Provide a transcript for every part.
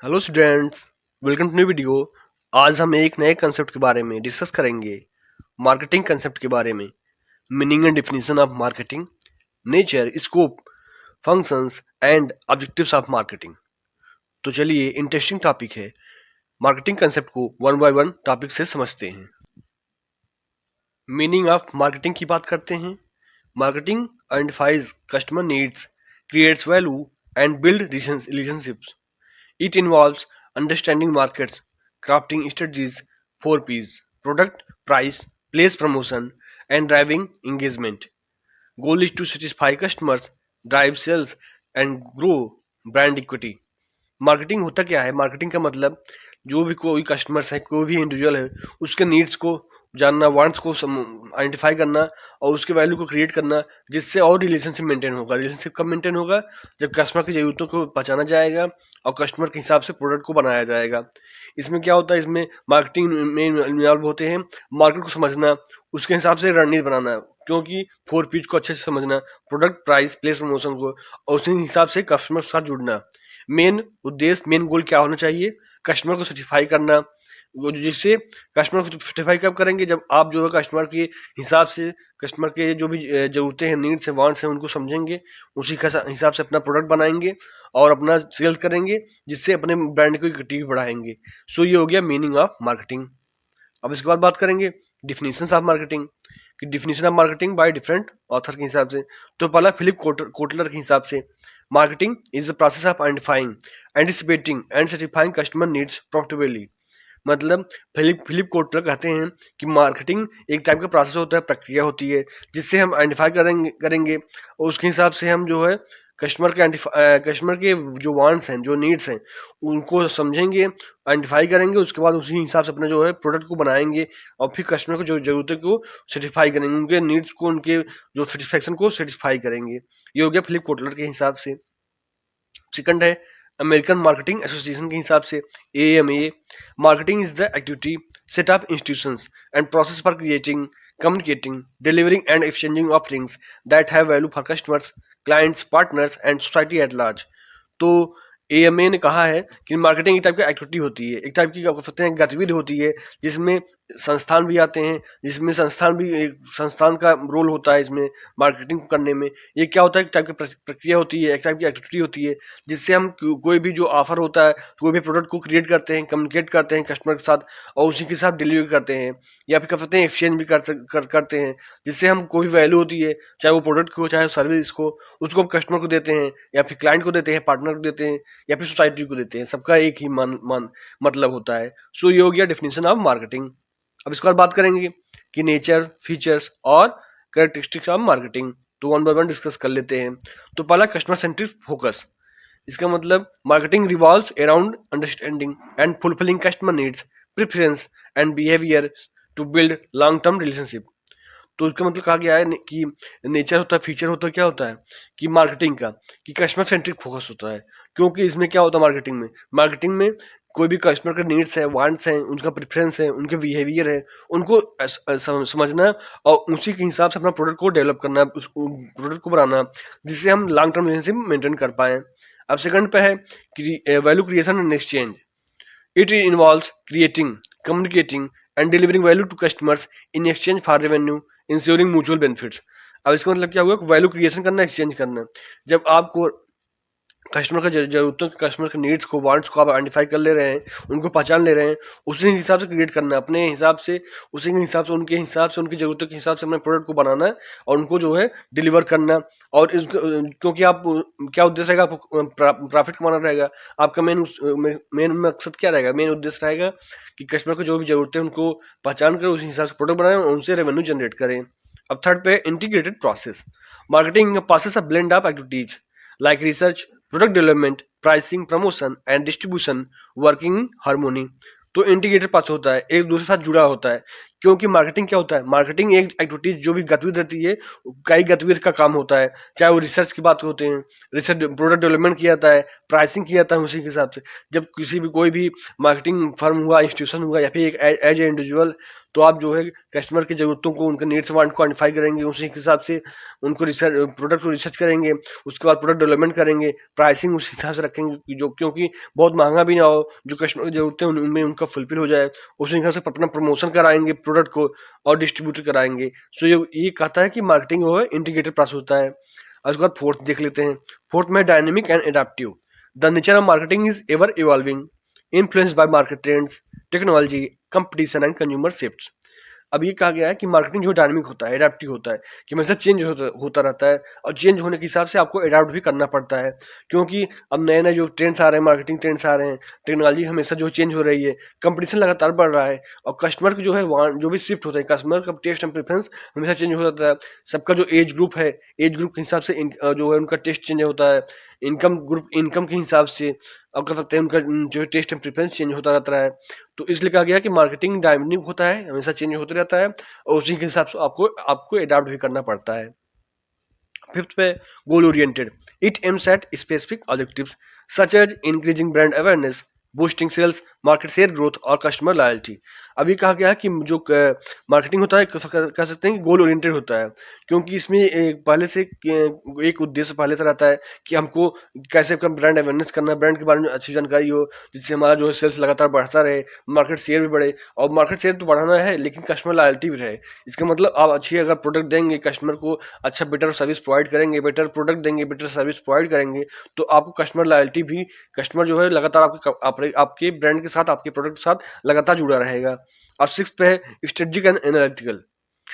Hello students, welcome to new video. आज हम एक नए कंसेप्ट के बारे में डिस्कस करेंगे, मार्केटिंग कंसेप्ट के बारे में। Meaning and definition of marketing, nature, scope, functions and objectives of marketing. तो चलिए, इंटरेस्टिंग टॉपिक है। मार्केटिंग कंसेप्ट को वन बाय वन टॉपिक से समझते हैं। मीनिंग ऑफ मार्केटिंग की बात करते हैं। Marketing identifies customer needs, creates value and build relationships. It involves understanding markets, crafting strategies, 4 P's: product, price, place, promotion, and driving engagement. Goal is to satisfy customers, drive sales, and grow brand equity. Marketing होता क्या है? Marketing का मतलब जो भी कोई customers है, कोई भी इंडिविजुअल है, उसके नीड्स को जानना, वांट्स को आइडेंटिफाई करना और उसके वैल्यू को क्रिएट करना, जिससे और रिलेशनशिप मेंटेन होगा। रिलेशनशिप कब मेंटेन होगा? जब कस्टमर की ज़रूरतों को पहचाना जाएगा और कस्टमर के हिसाब से प्रोडक्ट को बनाया जाएगा। इसमें क्या होता है? इसमें मार्केटिंग में इन्वॉल्व होते हैं मार्केट को समझना, उसके हिसाब से रणनीति बनाना, क्योंकि 4 पीज को अच्छे से समझना, प्रोडक्ट, प्राइस, प्लेस, प्रमोशन को, और उसी हिसाब से कस्टमर के साथ जुड़ना। मेन उद्देश्य, मेन गोल क्या होना चाहिए? कस्टमर को सेटिस्फाई करना। वो जिससे कस्टमर को सेटिस्फाई कब करेंगे? जब आप जो है कस्टमर के हिसाब से, कस्टमर के जो भी जरूरतें हैं, नीड्स हैं, वांट्स हैं, उनको समझेंगे, उसी के हिसाब से अपना प्रोडक्ट बनाएंगे और अपना सेल्स करेंगे, जिससे अपने ब्रांड को इक्विटी बढ़ाएंगे। सो ये हो गया मीनिंग ऑफ मार्केटिंग। अब इसके बाद बात करेंगे डिफिनीशन ऑफ मार्केटिंग कि definition of marketing by different author के हिसाब से। तो पहला फिलिप कोटलर के हिसाब से, marketing is the process of identifying, anticipating and satisfying customer needs profitably. मतलब फिलिप कोटलर कहते हैं कि मार्केटिंग एक टाइप का प्रोसेस होता है, प्रक्रिया होती है, जिससे हम आइडेंटिफाई करेंगे और उसके हिसाब से हम जो है कस्टमर के जो वांट्स हैं, जो नीड्स हैं, उनको समझेंगे, आइडेंटिफाई करेंगे, उसके बाद उसी हिसाब से अपना जो है प्रोडक्ट को बनाएंगे और फिर कस्टमर को जो जरूरत है को सेटिस्फाई करेंगे, उनके नीड्स को, उनके जो सेटिस्फेक्शन को सेटिस्फाई करेंगे। ये हो गया फिलिप कोटलर के हिसाब से। सेकंड है अमेरिकन मार्केटिंग एसोसिएशन के हिसाब से, AMA, marketing is the activity set of institutions and process for creating, communicating, delivering and exchanging offerings that have value for customers, clients, partners and society at large. तो AMA ने कहा है कि marketing एक type की activity होती है, एक टाइप की क्या कहते हैं, गतिविधि होती है, जिसमें संस्थान भी आते हैं, जिसमें संस्थान भी, एक संस्थान का रोल होता है इसमें मार्केटिंग करने में। ये क्या होता है? एक टाइप की प्रक्रिया होती है, एक टाइप की एक्टिविटी होती है, जिससे हम कोई भी जो ऑफर होता है, कोई भी प्रोडक्ट को क्रिएट करते हैं, कम्युनिकेट करते हैं कस्टमर के साथ और उसी के साथ डिलीवर करते हैं, या फिर कहते हैं एक्सचेंज भी करते हैं, जिससे हम कोई भी वैल्यू होती है, चाहे वो प्रोडक्ट को, चाहे सर्विस को, उसको हम कस्टमर को देते हैं, या फिर क्लाइंट को देते हैं, पार्टनर को देते हैं, या फिर सोसाइटी को देते हैं। सबका एक ही मतलब होता है। सो ये हो गया डेफिनेशन ऑफ मार्केटिंग। अब इसके बाद बात करेंगे कि नेचर, फीचर्स और कैरेक्टरिस्टिक्स ऑफ मार्केटिंग। तो वन बाय वन डिस्कस कर लेते हैं। तो पहला कस्टमर सेंट्रिक फोकस। इसका मतलब marketing revolves around understanding and fulfilling customer needs, preference and behaviour to build long term relationship. तो उसका मतलब कहा गया है कि नेचर होता है, फीचर होता है, क्या होता है कि मार्केटिंग का, कि कस्टमर सेंट्रिक फोकस होता है। क्योंकि इसमें क्या होता है मार्केटिंग में कोई भी कस्टमर के नीड्स है, वांट्स हैं, उनका प्रेफरेंस है, उनके बिहेवियर है, उनको समझना और उसी के हिसाब से अपना प्रोडक्ट को डेवलप करना, उस प्रोडक्ट को बनाना, जिससे हम लॉन्ग टर्म रिलेशनशिप मेंटेन कर पाए। अब सेकंड पे है value creation and exchange. It involves creating, communicating and delivering value to customers in exchange for revenue, ensuring mutual benefits. अब इसका मतलब क्या हुआ? वैल्यू क्रिएशन करना, एक्सचेंज करना। जब आपको कस्टमर का जरूरतों, कस्टमर के नीड्स को, वांट्स को आप आइडेंटिफाई कर ले रहे हैं, उनको पहचान ले रहे हैं, उसी हिसाब से क्रिएट करना, अपने हिसाब से, उसी के हिसाब से, उनके हिसाब से, उनकी जरूरतों के हिसाब से अपने प्रोडक्ट को बनाना है और उनको जो है डिलीवर करना। और इस क्योंकि आप क्या उद्देश्य रहेगा? आपको प्रॉफिट कमाना रहेगा। आपका मेन मकसद क्या रहेगा? मेन उद्देश्य रहेगा कि कस्टमर को जो भी जरूरत है उनको पहचान कर उस हिसाब से प्रोडक्ट बनाएं और उनसे रेवेन्यू जनरेट करें। अब थर्ड पे integrated process. Marketing process a blend of activities like research, product development, pricing, promotion and distribution working in harmony। तो इंटीग्रेटेड पास होता है, एक दूसरे के साथ जुड़ा होता है। क्योंकि मार्केटिंग क्या होता है? मार्केटिंग एक एक्टिविटीज, जो भी गतिविधि रहती है, कई गतिविधि का काम होता है। चाहे वो रिसर्च की बात होते हैं, रिसर्च, प्रोडक्ट डेवलपमेंट किया जाता है, प्राइसिंग किया जाता है उसी के हिसाब से। जब किसी भी कोई भी मार्केटिंग फर्म हुआ, इंस्टीट्यूशन हुआ, या फिर एक एज ए इंडिविजुअल, तो आप जो है कस्टमर की ज़रूरतों को, उनके नीड्स वांट को आइडेंटिफाई करेंगे, उसी के हिसाब से उनको रिसर्च प्रोडक्ट को रिसर्च करेंगे, उसके बाद प्रोडक्ट डेवलपमेंट करेंगे, प्राइसिंग उस हिसाब से रखेंगे कि जो क्योंकि बहुत महंगा भी ना हो, जो कस्टमर की ज़रूरतें उनमें उनका फुलफिल हो जाए, उसी हिसाब से अपना प्रमोशन कराएंगे प्रोडक्ट को और डिस्ट्रीब्यूट कराएंगे। सो ये कहता है कि मार्केटिंग जो है इंटीग्रेटेड प्रोसेस होता है। और उसके बाद फोर्थ देख लेते हैं। फोर्थ में dynamic and adaptive. The nature of marketing is ever evolving, influenced by market trends, technology, competition and consumer shifts. अब ये कहा गया है कि मार्केटिंग जो डायनामिक होता है, एडेप्टिव होता है, कि हमेशा चेंज होता रहता है, और चेंज होने के हिसाब से आपको अडॉप्ट भी करना पड़ता है, क्योंकि अब नए नए जो ट्रेंड्स आ रहे हैं, मार्केटिंग ट्रेंड्स आ रहे हैं, टेक्नोलॉजी हमेशा जो चेंज हो रही है, कंपटीशन लगातार बढ़ रहा है, और कस्टमर की जो है वहाँ जो भी शिफ्ट होता है, कस्टमर का टेस्ट एंड प्रेफरेंस हमेशा चेंज हो जाता है। सबका जो एज ग्रुप है, एज ग्रुप के हिसाब से जो है उनका टेस्ट चेंज होता है, इनकम के हिसाब से अब कर सकते हैं, उनका जो है टेस्ट एंड प्रेफरेंस चेंज होता रहता है। तो इसलिए कहा गया कि मार्केटिंग डायनामिक होता है, हमेशा चेंज होते रहता है, और उसी के हिसाब से आपको आपको अडॉप्ट भी करना पड़ता है। फिफ्थ पे goal oriented. It aims at specific objectives such as increasing brand awareness, boosting sales, market share growth और कस्टमर लॉयल्टी। अभी कहा गया है कि जो मार्केटिंग होता है, कह सकते हैं कि गोल ओरिएंटेड होता है, क्योंकि इसमें पहले से एक उद्देश्य पहले से रहता है कि हमको कैसे अपना ब्रांड अवेयरनेस करना है, ब्रांड के बारे में अच्छी जानकारी हो, जिससे हमारा जो है सेल्स लगातार बढ़ता रहे, मार्केट शेयर भी बढ़े। और मार्केट शेयर तो बढ़ाना है, लेकिन कस्टमर लॉयल्टी भी रहे। इसका मतलब आप अच्छी अगर प्रोडक्ट देंगे कस्टमर को, अच्छा बेटर सर्विस प्रोवाइड करेंगे, बेटर प्रोडक्ट देंगे, बेटर सर्विस प्रोवाइड करेंगे, तो आपको कस्टमर लॉयल्टी भी, कस्टमर जो है लगातार आपके ब्रांड के साथ, आपके प्रोडक्ट के साथ लगातार जुड़ा रहेगा। अब सिक्स पे है strategic and analytical.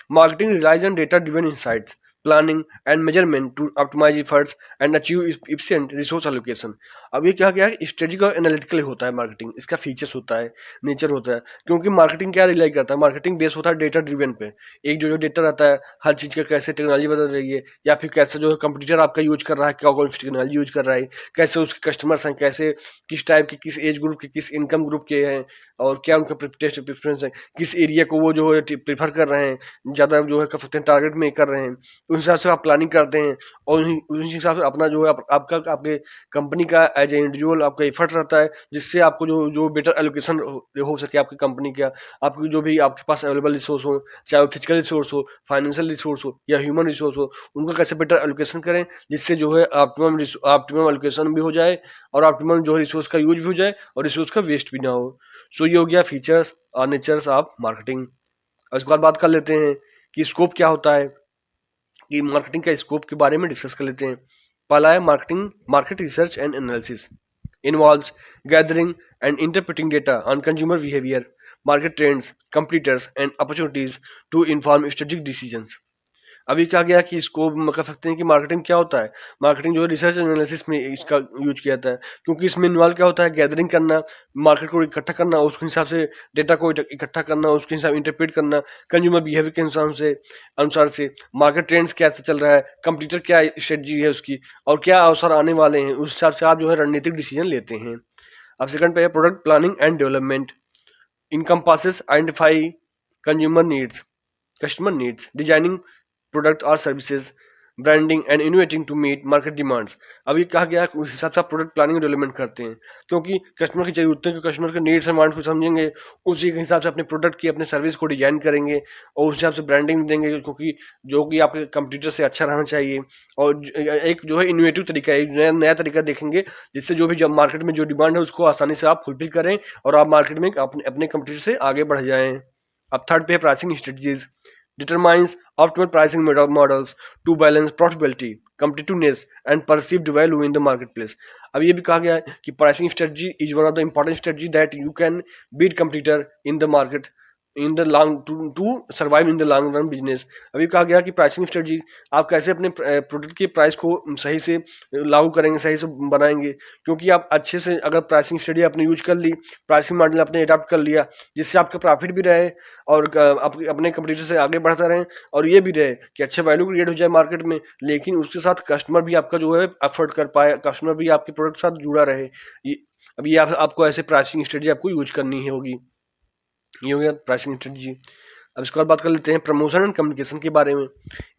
Marketing relies on data-driven insights, planning and measurement to optimize efforts and achieve efficient resource allocation। अब ये क्या गया है, स्ट्रेटेजिक और एनालिटिकल होता है मार्केटिंग, इसका फीचर्स होता है, नेचर होता है, क्योंकि मार्केटिंग क्या रिलाई करता है, मार्केटिंग बेस होता है डेटा ड्रिवन पे। एक जो डेटा रहता है हर चीज़ का, कैसे टेक्नोलॉजी बदल रही है, या फिर कैसे जो है कंपटीटर आपका यूज कर रहा है, क्या कौन सी टेक्नोलॉजी यूज कर रहा है, कैसे उसके कस्टमर्स हैं, कैसे किस टाइप के, किस एज ग्रुप के, किस इनकम ग्रुप के हैं, और क्या उनका टेस्ट प्रेफरेंस है, किस एरिया को वो जो है प्रीफर कर रहे हैं, ज़्यादा जो है कर सकते हैं टारगेट में कर रहे हैं, उस हिसाब से आप प्लानिंग करते हैं, और उसी हिसाब से अपना जो है आपका आपके कंपनी का एज ए इंडिविजुअल आपका एफर्ट रहता है, जिससे आपको जो जो बेटर एलोकेशन हो सके आपकी कंपनी का, आपकी जो भी आपके पास अवेलेबल रिसोर्स हो, चाहे वो फिजिकल रिसोर्स हो, फाइनेंशियल रिसोर्स हो या ह्यूमन रिसोर्स हो, उनका कैसे बेटर एलोकेशन करें, जिससे जो है ऑप्टिमम एलोकेशन भी हो जाए, और ऑप्टिमम जो है रिसोर्स का यूज भी हो जाए, और रिसोर्स का वेस्ट भी ना हो। सो ये हो गया फीचर्स और नेचर्स ऑफ मार्केटिंग। और इसके बाद बात कर लेते हैं कि स्कोप क्या होता है, कि मार्केटिंग का स्कोप के बारे में डिस्कस कर लेते हैं। पहला है marketing market research and analysis involves gathering and interpreting data on consumer behaviour, market trends, competitors and opportunities to inform strategic decisions. अभी क्या गया कि इसको कह सकते हैं कि मार्केटिंग क्या होता है, मार्केटिंग जो है रिसर्च एनालिसिस में इसका यूज किया जाता है, क्योंकि इसमें इन्वॉल्व क्या होता है, गैदरिंग करना, मार्केट को इकट्ठा करना, उसके हिसाब से डेटा को इकट्ठा करना, उसके हिसाब इंटरप्रेट करना, कंज्यूमर बिहेवियर के अनुसार से मार्केट ट्रेंड्स कैसे चल रहा है, कंपटीटर क्या स्ट्रेटजी है उसकी, और क्या अवसर आने वाले हैं, उस हिसाब से आप जो है रणनीतिक डिसीजन लेते हैं। अब सेकंड पे है product planning and development, encompasses identify consumer needs, customer needs, designing product or services, branding and innovating to meet market demands. अभी कहा गया है उस हिसाब से आप प्रोडक्ट प्लानिंग डेवलपमेंट करते हैं, क्योंकि कस्टमर की जरूरतें को, कस्टमर के नीड्स एंड वांट्स को समझेंगे, उसी के हिसाब से अपने प्रोडक्ट की, अपने सर्विस को डिजाइन करेंगे, और उस हिसाब से ब्रांडिंग देंगे, क्योंकि जो कि आपके कंपटीटर से अच्छा रहना चाहिए। और एक जो है इनोवेटिव तरीका है, एक नया नया तरीका देखेंगे, जिससे जो भी जब मार्केट में जो डिमांड है उसको आसानी से आप फुलफिल करें, और आप मार्केट में अपने अपने कंपटीटर से आगे बढ़ जाएं। अब थर्ड पे है pricing strategies, determines optimal pricing models to balance profitability, competitiveness and perceived value in the marketplace। अब ये भी कहा गया है कि pricing strategy is one of the important strategy that you can beat competitor in the market in the long to survive in the long run business. अभी कहा गया कि प्राइसिंग स्ट्रेटजी, आप कैसे अपने प्रोडक्ट के प्राइस को सही से लागू करेंगे, सही से बनाएंगे, क्योंकि आप अच्छे से अगर प्राइसिंग स्ट्रेटजी आपने यूज कर ली, प्राइसिंग मॉडल आपने अडॉप्ट कर लिया, जिससे आपका प्रॉफिट भी रहे, और आप अपने कंपटीटर से आगे बढ़ते रहें, और ये भी रहे कि अच्छा वैल्यू क्रिएट हो जाए मार्केट में, लेकिन उसके साथ कस्टमर भी आपका जो है अफोर्ड कर पाए, कस्टमर भी आपके प्रोडक्ट के साथ जुड़ा रहे। ये अभी आपको ऐसे प्राइसिंग स्ट्रेटजी आपको यूज करनी है होगी। ये हो गया प्राइसिंग स्ट्रेटजी। अब इसके बाद बात कर लेते हैं प्रमोशन एंड कम्युनिकेशन के बारे में।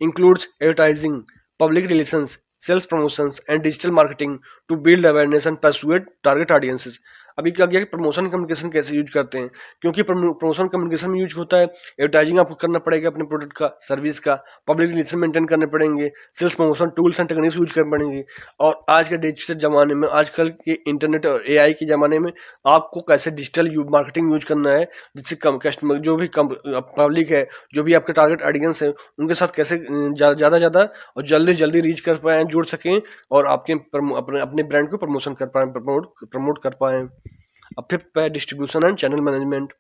Includes advertising, public relations, sales promotions and digital marketing to build awareness and persuade target audiences. अभी क्या गया कि प्रमोशन कम्युनिकेशन कैसे यूज करते हैं, क्योंकि प्रमोशन कम्युनिकेशन में यूज होता है एडवर्टाइजिंग आपको करना पड़ेगा अपने प्रोडक्ट का, सर्विस का, पब्लिक रिलेशन मेंटेन करने पड़ेंगे, sales promotion tools and techniques use करने पड़ेंगे। और आज के डिजिटल जमाने में, आजकल के इंटरनेट और एआई के जमाने में आपको कैसे डिजिटल मार्केटिंग यूज करना है, जिससे कम कस्टमर जो भी कम पब्लिक है, जो भी आपके टारगेट ऑडियंस है, उनके साथ कैसे ज़्यादा ज़्यादा और जल्दी जल्दी रीच कर पाएँ, जुड़ सकें और आपके अपने अपने ब्रांड को प्रमोशन कर पाएँ, प्रमोट कर पाएँ। अब फिफ्थ है distribution and channel management,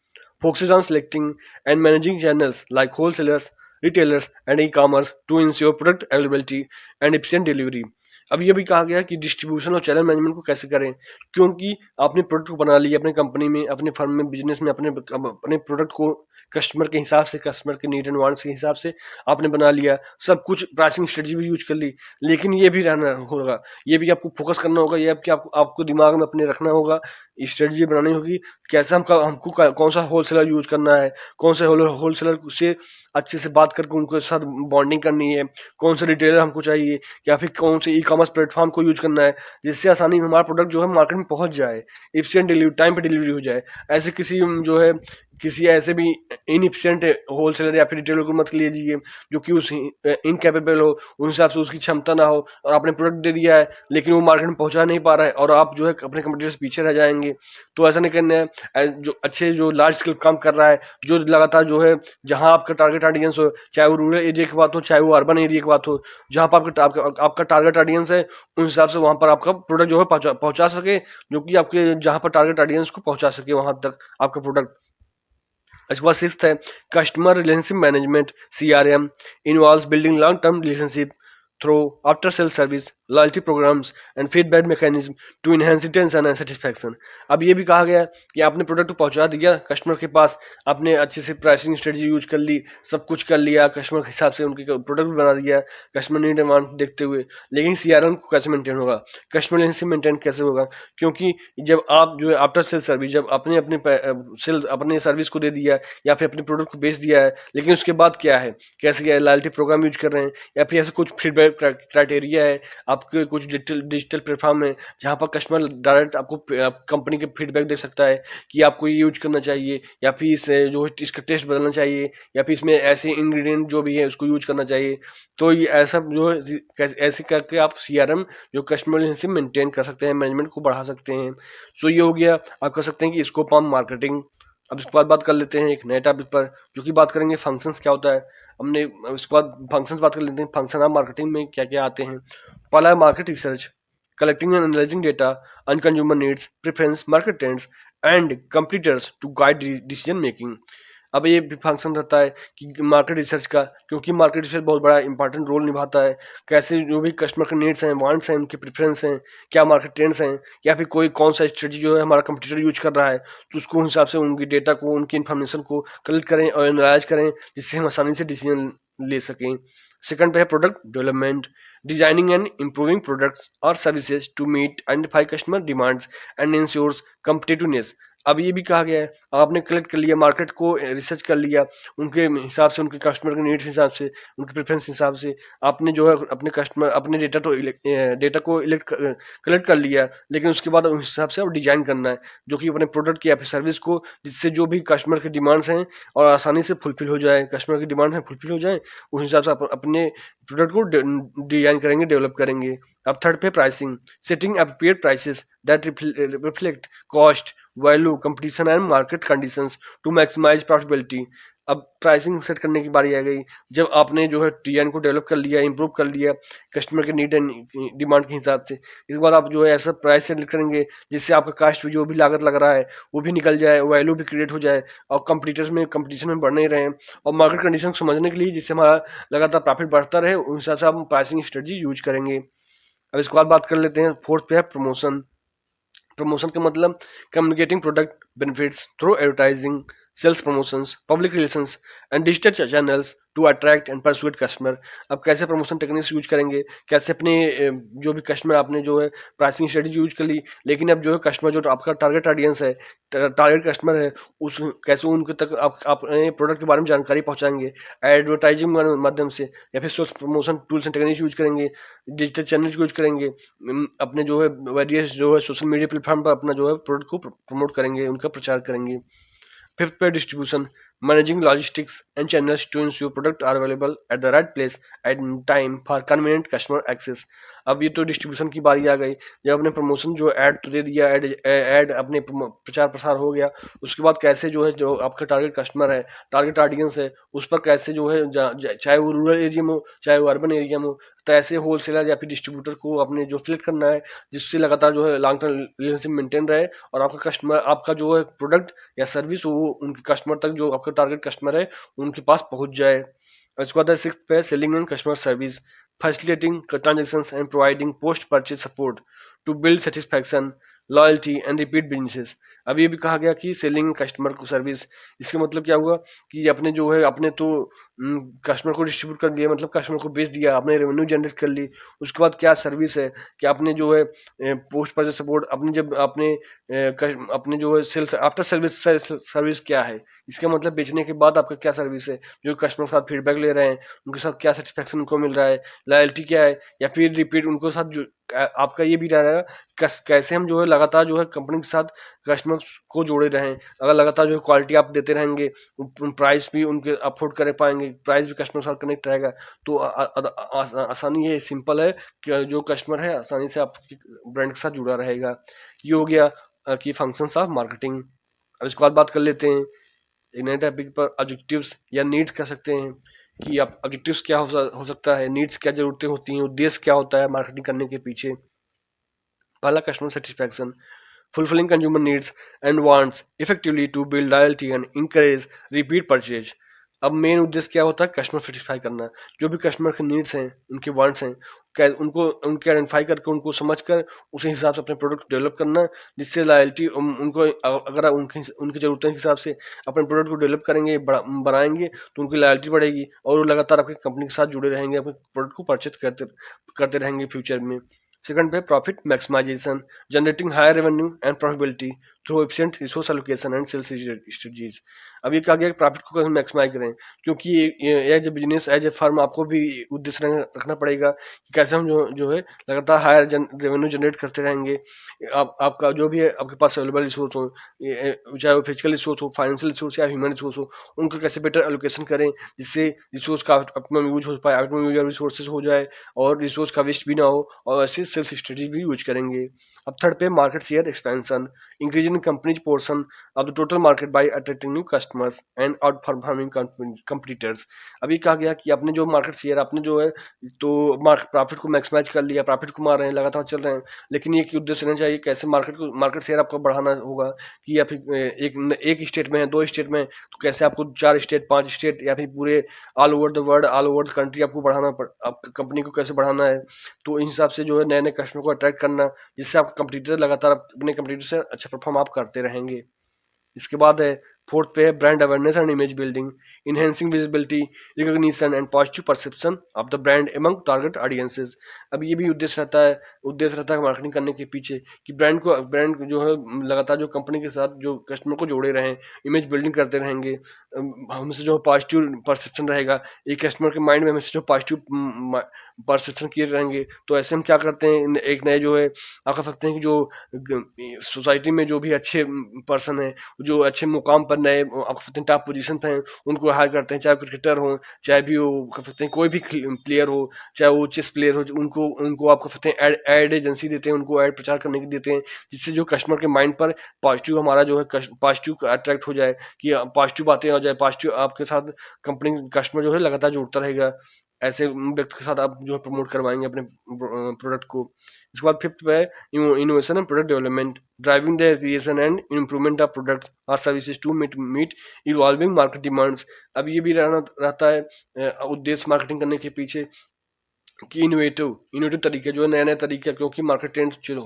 focuses on selecting and managing channels like wholesalers, retailers, and e-commerce to ensure product availability and efficient delivery। अब ये भी कहा गया कि डिस्ट्रीब्यूशन और चैनल मैनेजमेंट को कैसे करें, क्योंकि आपने प्रोडक्ट को बना लिया अपने कंपनी में, अपने फर्म में, बिजनेस में, अपने अपने प्रोडक्ट को कस्टमर के हिसाब से, कस्टमर के नीड एंड वांट्स के हिसाब से आपने बना लिया, सब कुछ प्राइसिंग स्ट्रेटजी भी यूज कर ली, लेकिन ये भी रहना होगा, ये भी आपको फोकस करना होगा, ये आपको दिमाग में अपने रखना होगा, स्ट्रेटजी बनानी होगी, कैसे हमको कौन सा होलसेलर यूज करना है, कौन से होलसेलर से अच्छे से बात करके उनके साथ बॉन्डिंग करनी है, कौन सा रिटेलर हमको चाहिए, या फिर कौन से ई कॉमर्स प्लेटफॉर्म को यूज करना है, जिससे आसानी हमारा प्रोडक्ट जो है मार्केट में पहुंच जाए, एफिशिएंट डिलीवरी, टाइम पे डिलीवरी हो जाए। ऐसे किसी जो है किसी ऐसे भी इनएफिशिएंट होलसेलर या फिर रिटेलर को मत लीजिए जो कि उस इनकैपेबल हो, उस हिसाब से उसकी क्षमता ना हो, और आपने प्रोडक्ट दे दिया है लेकिन वो मार्केट में पहुंचा नहीं पा रहा है और आप जो है अपने कंपटीटर से पीछे रह जाएंगे। तो ऐसा नहीं करना है। जो अच्छे जो लार्ज स्केल काम कर रहा है, जो लगातार जो है, जहां आपका टारगेट ऑडियंस हो, चाहे वो रूरल एरिया की बात हो, चाहे वो अर्बन एरिया की बात हो, जहां पर आपका टारगेट ऑडियंस है, उस हिसाब से वहां पर आपका प्रोडक्ट जो है पहुंचा सके, जो कि आपके जहां पर टारगेट ऑडियंस को पहुंचा सके वहां तक आपका प्रोडक्ट। इसके बाद सिक्स्थ है customer relationship management, CRM involves building long term relationship through after sale service, loyalty programmes and feedback mechanism to enhance retention and satisfaction. अब ये भी कहा गया कि आपने प्रोडक्ट को पहुंचा दिया कस्टमर के पास, आपने अच्छे से प्राइसिंग स्ट्रेटजी यूज कर ली, सब कुछ कर लिया, कस्टमर के हिसाब से उनके प्रोडक्ट भी बना दिया कस्टमर नीड डिमांड देखते हुए, लेकिन CRM को कैसे मेंटेन होगा, कस्टमर रिलेशनशिप मेंटेन कैसे होगा, क्योंकि जब आप जो है आफ्टर सेल सर्विस, जब आपने अपने सेल्स अपने सर्विस को दे दिया या फिर अपने प्रोडक्ट को बेच दिया है, लेकिन उसके बाद क्या है, कैसे क्या लॉयल्टी प्रोग्राम यूज कर रहे हैं, या फिर ऐसे कुछ फीडबैक क्राइटेरिया है, आपके कुछ डिजिटल प्लेटफॉर्म है जहां पर कस्टमर डायरेक्ट आपको कंपनी के फीडबैक दे सकता है कि आपको ये यूज करना चाहिए, या फिर इसे जो है इसका टेस्ट बदलना चाहिए, या फिर इसमें ऐसे इंग्रेडिएंट जो भी है उसको यूज करना चाहिए। तो ये ऐसा जो है ऐसे करके आप CRM जो कस्टमर रिलेशनशिप मेंटेन कर सकते हैं, मैनेजमेंट को बढ़ा सकते हैं। सो ये हो गया, आप कर सकते हैं कि स्कोप ऑफ मार्केटिंग। अब इसके बाद बात कर लेते हैं एक नए टॉपिक पर, जो कि बात करेंगे फंक्शंस क्या होता है। हमने उसके बाद फंक्शंस बात कर लेते हैं, फंक्शन ऑफ मार्केटिंग में क्या क्या आते हैं। पहला है market research, collecting and analysing data on consumer needs, preference, market trends and competitors to guide decision making. अब ये भी फंक्शन रहता है कि मार्केट रिसर्च का, क्योंकि मार्केट रिसर्च बहुत बड़ा इंपॉर्टेंट रोल निभाता है, कैसे जो भी कस्टमर के नीड्स हैं, वांट्स हैं, उनके प्रेफरेंस हैं, क्या मार्केट ट्रेंड्स हैं, या फिर कोई कौन सा स्ट्रेटजी जो है हमारा कंपटीटर यूज कर रहा है, तो उसको हिसाब से उनकी डेटा को, उनकी इन्फॉर्मेशन को कलेक्ट करें और एनालाइज करें, जिससे हम आसानी से डिसीजन ले सकें। सेकंड पे है product development, designing and improving products और services to meet identify customer demands and ensures competitiveness. अब ये भी कहा गया है, आपने कलेक्ट कर लिया, मार्केट को रिसर्च कर लिया, उनके हिसाब से, उनके कस्टमर के नीड्स हिसाब से, उनके प्रेफरेंस हिसाब से, आपने जो है अपने कस्टमर अपने डेटा को कलेक्ट कर लिया, लेकिन उसके बाद उस हिसाब से आप डिजाइन करना है, जो कि अपने प्रोडक्ट की या फिर सर्विस को, जिससे जो भी कस्टमर के डिमांड्स हैं और आसानी से फुलफिल हो जाए, कस्टमर की डिमांड है फुलफिल हो जाए, उस हिसाब से आप अपने प्रोडक्ट को डिजाइन करेंगे, डेवलप करेंगे। अब थर्ड पे pricing, setting appropriate prices that reflect cost, value, competition and market conditions to maximise profitability. अब प्राइसिंग सेट करने की बारी आ गई, जब आपने जो है डिजाइन को डेवलप कर लिया, इंप्रूव कर लिया कस्टमर के नीड एंड डिमांड के हिसाब से, इसके बाद आप जो है ऐसा प्राइस सेट करेंगे जिससे आपका कास्ट जो भी लागत लग रहा है वो भी निकल जाए, वैल्यू भी क्रिएट हो जाए, और कंपटीशन में बढ़ नहीं रहे, और मार्केट कंडीशन को समझने के लिए जिससे हमारा लगातार प्रॉफिट बढ़ता रहे, उस हिसाब से हम प्राइसिंग स्ट्रेटजी यूज करेंगे। अब इसके बाद बात कर लेते हैं, फोर्थ पे है प्रमोशन। प्रमोशन का मतलब communicating product benefits through advertising, sales promotions, public relations and digital channels to attract and persuade customer. अब कैसे प्रमोशन टेक्निक्स यूज करेंगे, कैसे अपने जो भी कस्टमर आपने जो है प्राइसिंग स्ट्रेटेजी यूज कर ली, लेकिन अब जो है कस्टमर जो आपका टारगेट ऑडियंस है, टारगेट कस्टमर है, उस कैसे उनके तक आप अपने प्रोडक्ट के बारे में जानकारी पहुंचाएंगे, एडवर्टाइजिंग माध्यम से या फिर source promotion tools and techniques use करेंगे, डिजिटल चैनल यूज करेंगे, अपने जो है वेरियस जो है सोशल मीडिया प्लेटफॉर्म पर अपना जो है प्रोडक्ट को प्रमोट करेंगे, उनका प्रचार करेंगे। Fifth pair distribution, managing logistics and channels to ensure products are available at the right place and time for convenient customer access। अब ये तो डिस्ट्रीब्यूशन की बारी आ गई। जब आपने प्रमोशन जो ऐड तो दे दिया, ऐड अपने प्रचार प्रसार हो गया, उसके बाद कैसे जो है जो आपका टारगेट कस्टमर है, टारगेट ऑडियंस है, उस पर कैसे जो है चाहे वो रूरल एरिया में हो चाहे वो अर्बन एरिया में हो, तो ऐसे होलसेलर या फिर डिस्ट्रीब्यूटर को अपने जो सिलेक्ट करना है, जिससे लगातार जो है लॉन्ग टर्म रिलेशनशिप मेंटेन रहे और आपका कस्टमर आपका जो है प्रोडक्ट या सर्विस वो उनके कस्टमर तक, जो आपका टारगेट कस्टमर है, उनके पास पहुंच जाए। और इसके बाद सिक्स पे selling and customer service, facilitating transactions and providing post purchase support to build satisfaction, loyalty and repeat businesses. अब ये भी कहा गया कि सेलिंग कस्टमर को सर्विस, इसका मतलब क्या हुआ कि अपने जो है अपने तो कस्टमर को डिस्ट्रीब्यूट कर दिया, मतलब कस्टमर को बेच दिया, आपने रेवेन्यू जनरेट कर ली, उसके बाद क्या सर्विस है कि आपने जो है पोस्ट परचेज सपोर्ट, अपने जब आपने अपने जो है सेल्स आफ्टर सर्विस सर्विस क्या है, इसका मतलब बेचने के बाद आपका क्या सर्विस है, जो कस्टमर के साथ फीडबैक ले रहे हैं उनके साथ क्या सेटिस्फेक्शन उनको मिल रहा है, लॉयल्टी क्या है, या फिर रिपीट उनको साथ जो आपका ये भी रहेगा कैसे हम जो है लगातार जो है कंपनी के साथ कस्टमर को जोड़े रहें। अगर लगातार जो है क्वालिटी आप देते रहेंगे, प्राइस भी उनके अफोर्ड कर पाएंगे, प्राइस भी कस्टमर के साथ कनेक्ट रहेगा, तो आसानी ये सिंपल है कि जो कस्टमर है आसानी से आपके ब्रांड के साथ जुड़ा रहेगा। ये हो गया कि फंक्शंस ऑफ मार्केटिंग। अब इसके बाद बात कर लेते हैं एक नए टॉपिक पर, ऑब्जेक्टिव्स या नीड्स कह सकते हैं कि आप ऑब्जेक्टिव्स क्या हो सकता है, नीड्स क्या जरूरतें होती हैं, उद्देश्य क्या होता है मार्केटिंग करने के पीछे। पहला customer satisfaction, fulfilling consumer needs and wants effectively to build loyalty and encourage repeat purchase। अब मेन उद्देश्य क्या होता है, कस्टमर सेटिस्फाई करना, जो भी कस्टमर के नीड्स हैं, उनके वांट्स हैं, उनको उनके आइडेंटिफाई करके उनको समझकर उसी हिसाब से अपने प्रोडक्ट डेवलप करना, जिससे लॉयल्टी उनको अगर उनकी उनकी ज़रूरतों के हिसाब से अपने प्रोडक्ट को डेवलप करेंगे, बनाएंगे, तो उनकी लॉयल्टी बढ़ेगी और वो लगातार आपकी कंपनी के साथ जुड़े रहेंगे, अपने प्रोडक्ट को परचेज करते करते रहेंगे फ्यूचर में। सेकंड पे profit maximisation, generating higher revenue and profitability through efficient resource allocation and sales strategies. अब ये कहा गया प्रॉफिट को कैसे मैक्सिमाइज करें, क्योंकि as a business as a firm आपको भी उद्देश्य रखना पड़ेगा कि कैसे हम जो है लगातार हायर रेवेन्यू जनरेट करते रहेंगे। आपका जो भी है आपके पास अवेलेबल रिसोर्स हो, चाहे वो फिजिकल रिसोर्स हो, फाइनेंशियल रिसोर्स या ह्यूमन रिसोर्स हो, उनको कैसे बेटर एलोकेशन करें जिससे रिसोर्स का ऑप्टिमम यूज हो पाए, ऑप्टिमम यूज रिसोर्सेज हो जाए और रिसोर्स का वेस्ट भी ना हो, और ऐसे सेल्स स्ट्रेटजी भी यूज करेंगे। अब थर्ड पे market share expansion, increasing company's portion of the total market by attracting new customers and outperforming competitors. अभी कहा गया कि आपने जो मार्केट शेयर आपने जो है तो प्रॉफिट को मैक्सिमाइज कर लिया, प्रॉफिट को मार रहे हैं, लगातार चल रहे हैं, लेकिन ये उद्देश्य रहना चाहिए कैसे मार्केट शेयर आपको बढ़ाना होगा, कि या फिर एक स्टेट में है, दो स्टेट में, तो कैसे आपको 4 स्टेट 5 स्टेट या फिर पूरे all over the world, all over the country आपको बढ़ाना आपका कंपनी को कैसे बढ़ाना है। तो इस हिसाब से जो है नए नए कस्टमर को अट्रैक्ट करना, जिससे आपका कंपटीटर लगातार अपने कंपटीटर से अच्छा परफॉर्म आप करते रहेंगे। इसके बाद है फोर्थ पे है brand awareness and image building, enhancing visibility, recognition and positive perception of the brand among target audiences. अब ये भी उद्देश्य रहता है मार्केटिंग करने के पीछे कि ब्रांड को जो है लगातार जो कंपनी के साथ जो कस्टमर को जोड़े रहें, इमेज बिल्डिंग करते रहेंगे, हमसे जो पॉजिटिव परसेप्शन रहेगा, एक कस्टमर के माइंड में हमेशा जो पॉजिटिव परसेप्शन किए रहेंगे। तो ऐसे हम क्या करते हैं, एक नए जो है आप कह सकते हैं कि जो सोसाइटी में जो भी अच्छे पर्सन है, जो अच्छे मुकाम पर नए आप कह सकते हैं टॉप पोजीशन पे हैं, उनको हायर करते हैं, चाहे क्रिकेटर हो, चाहे भी वो कह सकते हैं कोई भी प्लेयर हो, चाहे वो चेस प्लेयर हो, उनको उनको आप कह सकते हैं एड एजेंसी देते हैं, उनको एड प्रचार करने की देते हैं, जिससे जो कस्टमर के माइंड पर पॉजिटिव हमारा जो है पॉजिटिव अट्रैक्ट हो जाए, कि पॉजिटिव बातें हो जाए, पॉजिटिव आपके साथ कंपनी कस्टमर जो है लगातार जुड़ता रहेगा। ऐसे व्यक्ति के साथ आप जो है प्रमोट करवाएंगे अपने प्रोडक्ट को। इसके बाद फिफ्थ पे innovation and product development, driving the creation and improvement of products और services to meet evolving market demands. अब ये भी रहता है उद्देश्य मार्केटिंग करने के पीछे कि इनोवेटिव तरीके जो है, नए नए तरीके, क्योंकि मार्केट ट्रेंड जो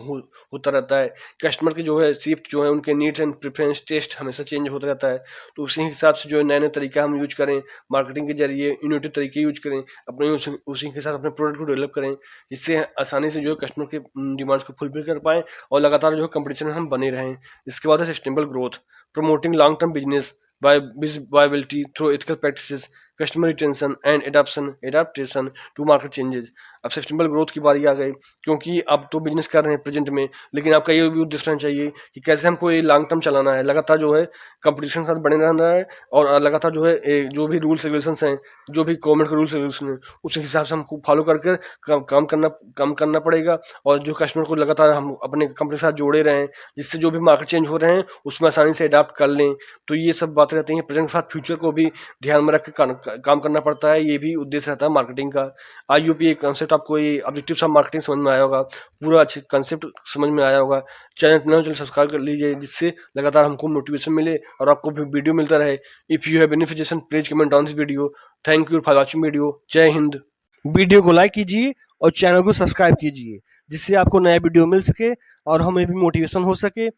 होता रहता है, कस्टमर की जो है शिफ्ट जो है, उनके नीड्स एंड प्रेफरेंस टेस्ट हमेशा चेंज होता रहता है। तो उसी हिसाब से जो है नए नए तरीके हम यूज करें, मार्केटिंग के जरिए इनोवेटिव तरीके यूज करें, अपने उसी के साथ अपने प्रोडक्ट को डेवलप करें, जिससे आसानी से जो है कस्टमर के डिमांड्स को फुलफिल कर पाएँ और लगातार जो है कंपटीशन में हम बने रहें। इसके बाद है sustainable growth, promoting long term business viability through ethical practices, customer retention and adaptation to market changes। अब सस्टेनेबल ग्रोथ की बारी आ गई, क्योंकि अब तो बिजनेस कर रहे हैं प्रेजेंट में, लेकिन आपका ये भी उद्देश्य रहना चाहिए कि कैसे हमको ये लॉन्ग टर्म चलाना है, लगातार जो है कंपटीशन के साथ बने रहना है, और लगातार जो है जो भी रूल्स रेगुलेशंस हैं, जो भी गवर्नमेंट के रूल्स रेगुलेशन हैं, उस हिसाब से हमको फॉलो करके काम करना पड़ेगा। और जो कस्टमर को लगातार हम अपने कंपनी के साथ जोड़े रहें, जिससे जो भी मार्केट चेंज हो रहे हैं उसमें आसानी से अडाप्ट कर लें। तो ये सब बातें रहती हैं, प्रेजेंट के साथ फ्यूचर को भी ध्यान में रख के काम करना पड़ता है, ये भी उद्देश्य रहता है मार्केटिंग का। आई यू पी एक कंसेप्ट आपको, ये ऑब्जेक्टिव्स ऑफ मार्केटिंग समझ में आया होगा, पूरा अच्छे कंसेप्ट समझ में आया होगा। चैनल सब्सक्राइब कर लीजिए, जिससे लगातार हमको मोटिवेशन मिले और आपको भी वीडियो मिलता रहे। If you have benefit please comment on this video. Thank you for watching video. जय हिंद। वीडियो को लाइक कीजिए और चैनल को सब्सक्राइब कीजिए, जिससे आपको नया वीडियो मिल सके और हमें भी मोटिवेशन हो सके।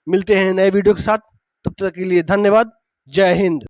मिलते हैं नए वीडियो के साथ, तब तक के लिए धन्यवाद। जय हिंद।